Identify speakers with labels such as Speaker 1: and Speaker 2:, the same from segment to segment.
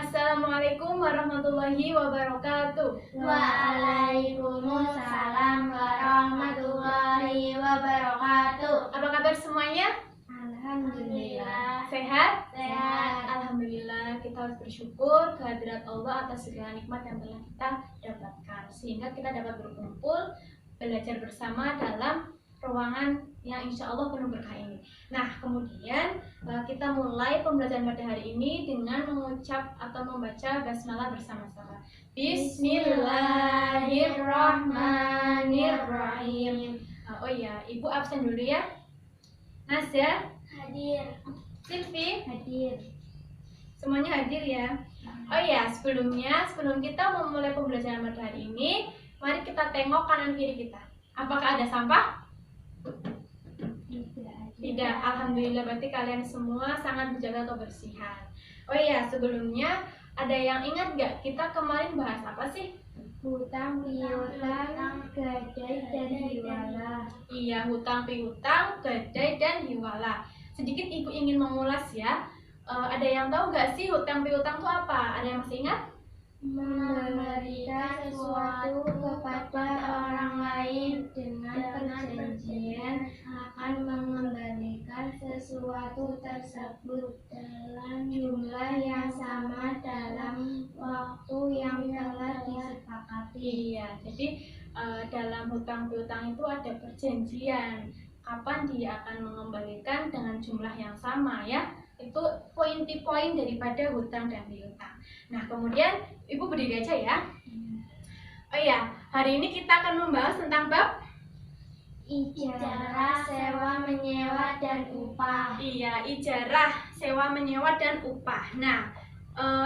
Speaker 1: Assalamualaikum warahmatullahi wabarakatuh.
Speaker 2: Waalaikumsalam warahmatullahi wabarakatuh.
Speaker 1: Apa kabar semuanya?
Speaker 2: Alhamdulillah.
Speaker 1: Sehat?
Speaker 2: Sehat.
Speaker 1: Alhamdulillah, kita harus bersyukur kehadirat Allah atas segala nikmat yang telah kita dapatkan, sehingga kita dapat berkumpul belajar bersama dalam ruangan yang insya Allah penuh berkah ini. Nah, kemudian kita mulai pembelajaran pada hari ini dengan mengucap atau membaca basmalah bersama-sama. Bismillahirrahmanirrahim. Oh iya, Ibu absen dulu ya. Nasya,
Speaker 2: Hadir.
Speaker 1: Silvi,
Speaker 2: Hadir.
Speaker 1: semuanya hadir ya. Oh iya, sebelum kita memulai pembelajaran pada hari ini, mari kita tengok kanan kiri kita. Apakah ada sampah? Tidak. Alhamdulillah, berarti kalian semua sangat menjaga kebersihan. Oh iya, sebelumnya ada yang ingat nggak kita kemarin bahas apa sih?
Speaker 2: Hutang piutang, gadai dan hiwala.
Speaker 1: Iya, hutang piutang, gadai dan hiwala. Sedikit Ibu ingin mengulas ya. Ada yang tahu nggak sih hutang piutang itu apa? Ada yang masih ingat?
Speaker 2: Memberikan sesuatu kepada orang lain dengan perjanjian akan mengembalikan sesuatu tersebut dalam jumlah yang sama dalam waktu yang telah disepakati.
Speaker 1: Iya, jadi dalam hutang piutang itu ada perjanjian kapan dia akan mengembalikan dengan jumlah yang sama ya. Itu poin-poin daripada hutang dan piutang. Nah, kemudian Ibu berdiri aja ya. Oh iya, hari ini kita akan membahas tentang bab
Speaker 2: Ijarah, sewa, menyewa, dan upah.
Speaker 1: iya, ijarah, sewa, menyewa, dan upah. Nah,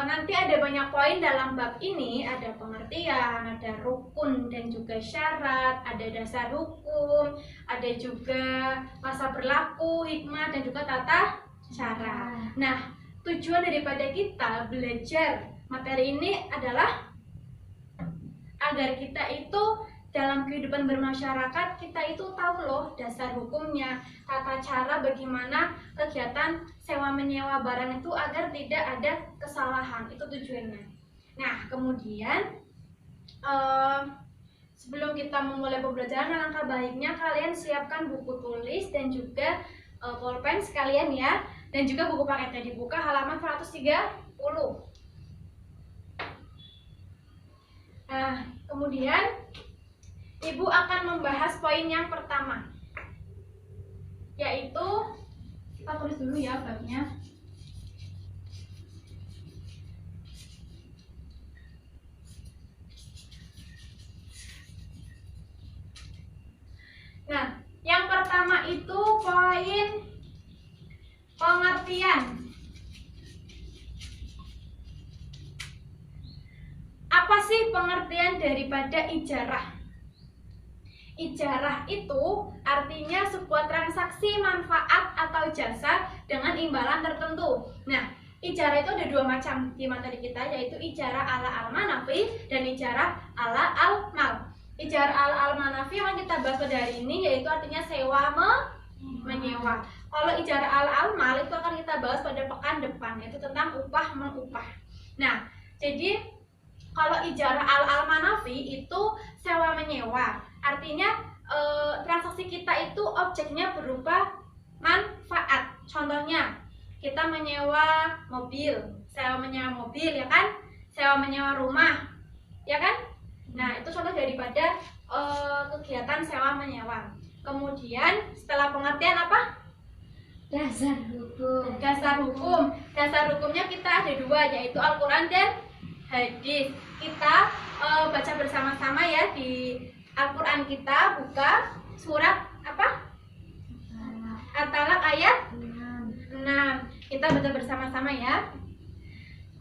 Speaker 1: nanti ada banyak poin dalam bab ini. Ada pengertian, ada rukun dan juga syarat, ada dasar hukum, ada juga masa berlaku, hikmah, dan juga tata cara. Nah, tujuan daripada kita belajar materi ini adalah agar kita itu dalam kehidupan bermasyarakat, kita itu tahu loh dasar hukumnya, tata cara bagaimana kegiatan sewa menyewa barang itu agar tidak ada kesalahan. Itu tujuannya. Nah, kemudian sebelum kita memulai pembelajaran, alangkah baiknya kalian siapkan buku tulis dan juga pulpen sekalian ya, dan juga buku paketnya dibuka halaman 130. Nah, kemudian Ibu akan membahas poin yang pertama, yaitu kita tulis dulu ya babnya. Nah, yang pertama itu poin pengertian. Apa sih pengertian daripada ijarah? Ijarah itu artinya sebuah transaksi manfaat atau jasa dengan imbalan tertentu. Nah, ijarah itu ada dua macam di materi kita, yaitu ijarah ala al-manafi dan ijarah ala al-mal. Ijarah ala al-manafi yang kita bahas pada hari ini yaitu artinya sewa menyewa. Kalau ijarah ala al-mal itu akan kita bahas pada pekan depan, yaitu tentang upah mengupah. Nah, jadi kalau ijarah ala al-manafi itu sewa menyewa. Artinya transaksi kita itu objeknya berupa manfaat. Contohnya, kita menyewa mobil, sewa menyewa mobil ya kan? Sewa menyewa rumah, ya kan? Nah, itu contoh daripada kegiatan sewa menyewa. Kemudian setelah pengertian apa?
Speaker 2: Dasar hukum.
Speaker 1: Dasar hukum. Dasar hukumnya kita ada dua, yaitu Al-Quran dan hadis. Kita baca bersama-sama ya di Al-Quran. Kita buka surat apa? At-Talaq ayat 6. Kita baca bersama-sama ya.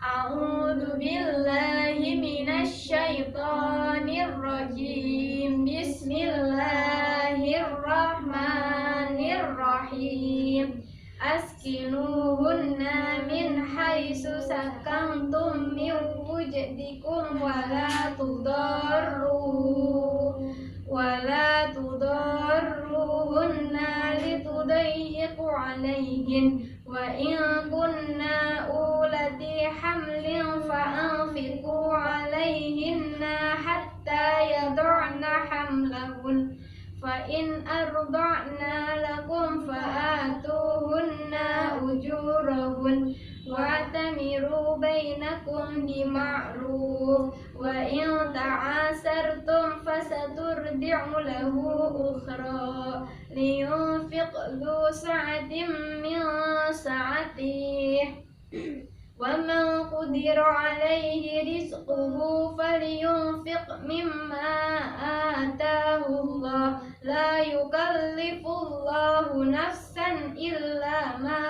Speaker 1: A'udzu billahi minasyaitonir rajim. Bismillahirrahmanirrahim. Askinuhunna min haitsu sakantum min wujdikum wala tudarruhunna litudayyiqu alaihin wa in kunna ulati hamlin فإن أرضعن لكم فآتوهن أجورهن واعتمروا بينكم بمعروف وإن تعاسرتم فسترضع له أخرى لينفق ذو سعة من سعته ومن قدر عليه رزقه فلينفق مما آتاه الله لا يكلف الله نفسا إلا ما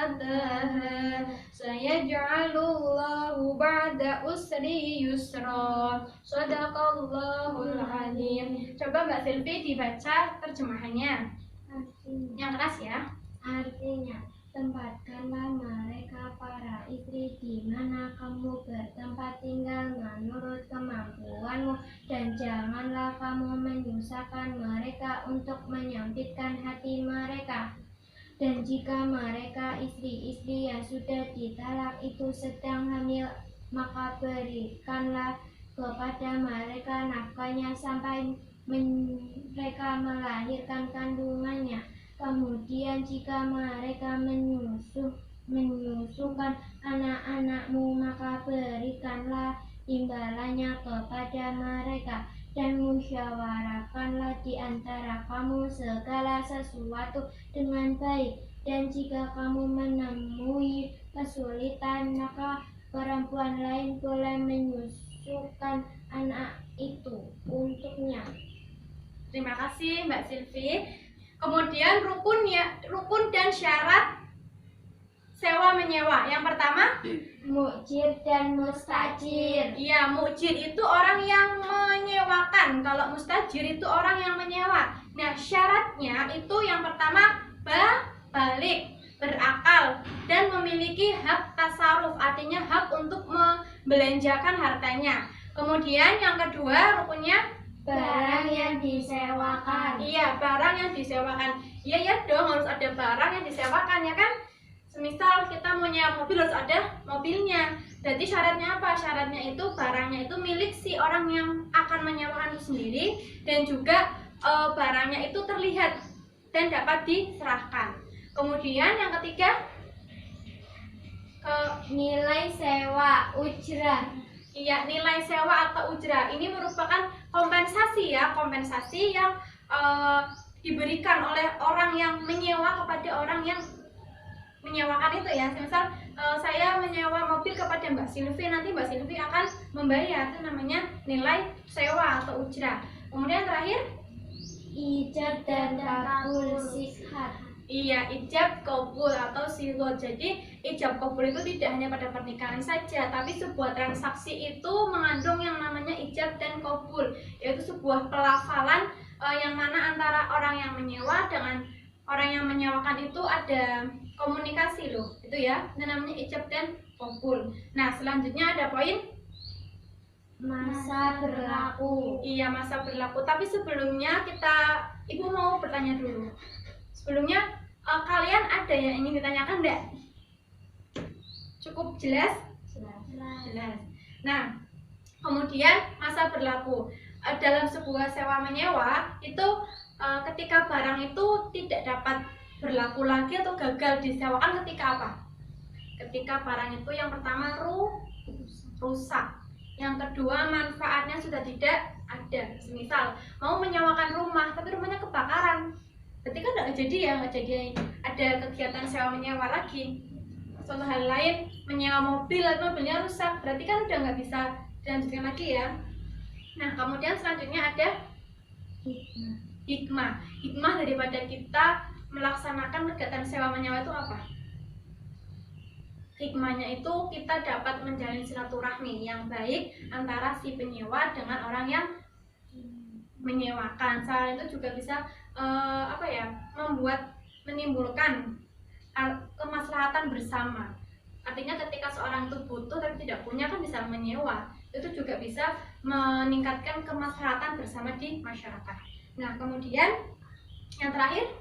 Speaker 1: آتاها سيجعل الله بعد عسر يسرا صدق الله العظيم. Coba Mbak Silvi dibaca terjemahannya yang keras ya.
Speaker 2: Artinya, tempatkanlah mereka para istri di mana kamu bertempat tinggal menurut kemampuanmu, dan janganlah kamu menyusahkan mereka untuk menyempitkan hati mereka. Dan jika mereka istri-istri yang sudah ditalak itu sedang hamil, maka berikanlah kepada mereka nafkahnya sampai mereka melahirkan kandungannya. Kemudian jika mereka menyusukan anak-anakmu, maka berikanlah imbalannya kepada mereka, dan musyawarahkanlah di antara kamu segala sesuatu dengan baik. Dan jika kamu menemui kesulitan, maka perempuan lain boleh menyusukan anak itu untuknya.
Speaker 1: Terima kasih Mbak Silvi. Kemudian rukun dan syarat sewa menyewa. Yang pertama,
Speaker 2: Mukjir dan mustajir.
Speaker 1: iya, mukjir itu orang yang menyewakan. Kalau mustajir itu orang yang menyewa. Nah, syaratnya itu yang pertama balik, berakal, dan memiliki hak tasarruf, artinya hak untuk membelanjakan hartanya. Kemudian yang kedua rukunnya
Speaker 2: Barang yang disewakan.
Speaker 1: Iya, barang yang disewakan. Iya ya dong, harus ada barang yang disewakan ya kan. Semisal kita mau nyewa mobil, harus ada mobilnya. Berarti syaratnya apa? Syaratnya itu barangnya itu milik si orang yang akan menyewakan itu sendiri, dan juga barangnya itu terlihat dan dapat diserahkan. Kemudian yang ketiga,
Speaker 2: Nilai sewa, ujrah.
Speaker 1: iya, nilai sewa atau ujrah ini merupakan kompensasi ya, kompensasi yang diberikan oleh orang yang menyewa kepada orang yang menyewakan itu ya. Misal saya menyewa mobil kepada Mbak Silvi, nanti Mbak Silvi akan membayar, itu namanya nilai sewa atau ujrah. Kemudian terakhir,
Speaker 2: Ijab dan kabul sihat.
Speaker 1: iya, ijab kabul atau sigot. Jadi ijab kabul itu tidak hanya pada pernikahan saja, tapi sebuah transaksi itu mengandung yang namanya ijab dan kabul, yaitu sebuah pelafalan yang mana antara orang yang menyewa dengan orang yang menyewakan itu ada komunikasi loh, itu ya, itu namanya ijab dan kabul. Nah, selanjutnya ada poin
Speaker 2: Masa berlaku.
Speaker 1: iya, masa berlaku. Tapi sebelumnya ibu mau bertanya dulu. Sebelumnya kalian ada yang ingin ditanyakan enggak? Cukup jelas? Jelas. Nah, kemudian masa berlaku dalam sebuah sewa menyewa itu ketika barang itu tidak dapat berlaku lagi atau gagal disewakan ketika apa? Ketika barang itu yang pertama rusak, yang kedua manfaatnya sudah tidak ada. Misal mau menyewakan rumah tapi rumahnya kebakaran, berarti kan nggak jadi ada kegiatan sewa menyewa lagi. Suatu hal lain, menyewa mobil atau mobilnya rusak, berarti kan udah nggak bisa dilanjutkan lagi ya. Nah, kemudian selanjutnya ada hikmah daripada kita melaksanakan kegiatan sewa menyewa itu apa? Hikmahnya itu kita dapat menjalin silaturahmi yang baik antara si penyewa dengan orang yang menyewakan. Selain itu juga bisa menimbulkan kemaslahatan bersama. Artinya ketika seorang itu butuh tapi tidak punya, kan bisa menyewa. Itu juga bisa meningkatkan kemaslahatan bersama di masyarakat. Nah, kemudian yang terakhir,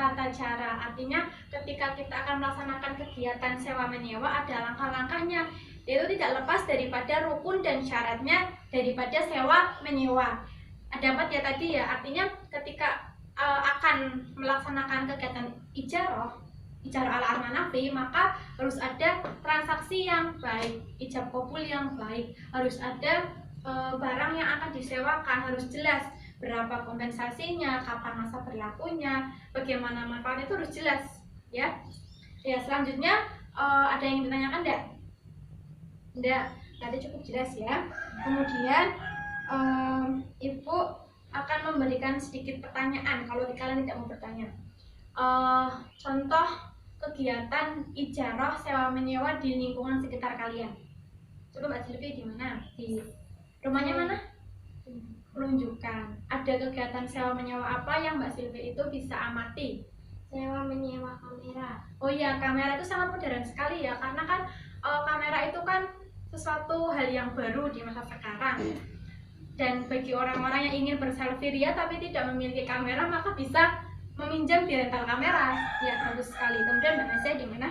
Speaker 1: tata cara. Artinya ketika kita akan melaksanakan kegiatan sewa menyewa, ada langkah-langkahnya, yaitu tidak lepas daripada rukun dan syaratnya daripada sewa menyewa. ada dapat ya tadi ya, artinya ketika akan melaksanakan kegiatan ijarah ala al-manafi, maka harus ada transaksi yang baik, ijab kabul yang baik, harus ada barang yang akan disewakan, harus jelas berapa kompensasinya, kapan masa berlakunya, bagaimana manfaatnya, itu harus jelas ya. Ya, selanjutnya ada yang ditanyakan enggak? Enggak, tadi cukup jelas ya. Kemudian Ibu akan memberikan sedikit pertanyaan kalau kalian tidak mau bertanya. Contoh kegiatan ijarah sewa menyewa di lingkungan sekitar kalian. Coba Mbak Silvi di mana? Di rumahnya mana? Menunjukkan. Ada kegiatan sewa menyewa apa yang Mbak Silvi itu bisa amati?
Speaker 2: Sewa menyewa kamera.
Speaker 1: Oh iya, kamera itu sangat modern sekali ya, karena kan kamera itu kan sesuatu hal yang baru di masa sekarang. Dan bagi orang-orang yang ingin berselfie ria tapi tidak memiliki kamera, maka bisa meminjam di rental kamera. Ya, bagus sekali. Kemudian Mbak Nasya di mana?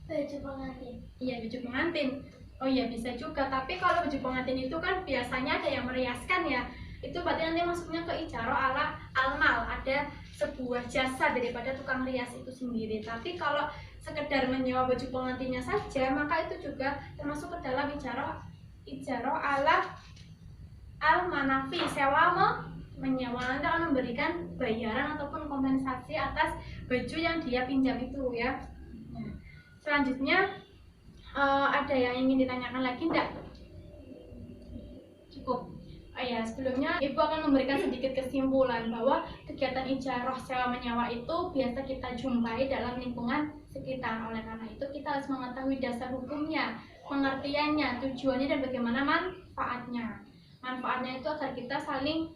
Speaker 2: Baju pengantin.
Speaker 1: Iya, baju pengantin. Oh iya, bisa juga. Tapi kalau baju pengantin itu kan biasanya ada yang meriaskan ya. Itu berarti nanti masuknya ke ijarah ala almal, ada sebuah jasa daripada tukang rias itu sendiri. Tapi kalau sekedar menyewa baju pengantinnya saja, maka itu juga termasuk ke dalam ijarah ala al-manafi, sewa menyewa. Nanti akan memberikan bayaran ataupun kompensasi atas baju yang dia pinjam itu ya. Nah, selanjutnya ada yang ingin ditanyakan lagi enggak? Cukup. Ya, sebelumnya Ibu akan memberikan sedikit kesimpulan bahwa kegiatan ijarah sewa menyewa itu biasa kita jumpai dalam lingkungan sekitar. Oleh karena itu kita harus mengetahui dasar hukumnya, pengertiannya, tujuannya, dan bagaimana manfaatnya. Manfaatnya itu agar kita saling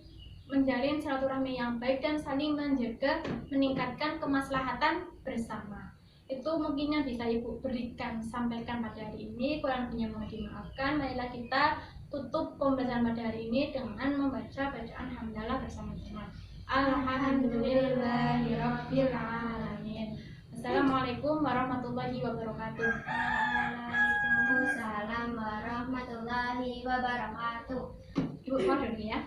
Speaker 1: menjalin silaturahmi yang baik dan saling menjaga, meningkatkan kemaslahatan bersama. Itu mungkin yang bisa Ibu sampaikan pada hari ini. Kurang lebihnya mohon dimaafkan. Marilah kita tutup pembelajaran pada hari ini dengan membaca bacaan hamdalah bersama-sama. Alhamdulillahirabbil alamin. Assalamualaikum warahmatullahi wabarakatuh.
Speaker 2: Waalaikumsalam warahmatullahi wabarakatuh.
Speaker 1: Ibu keluar dulu ya.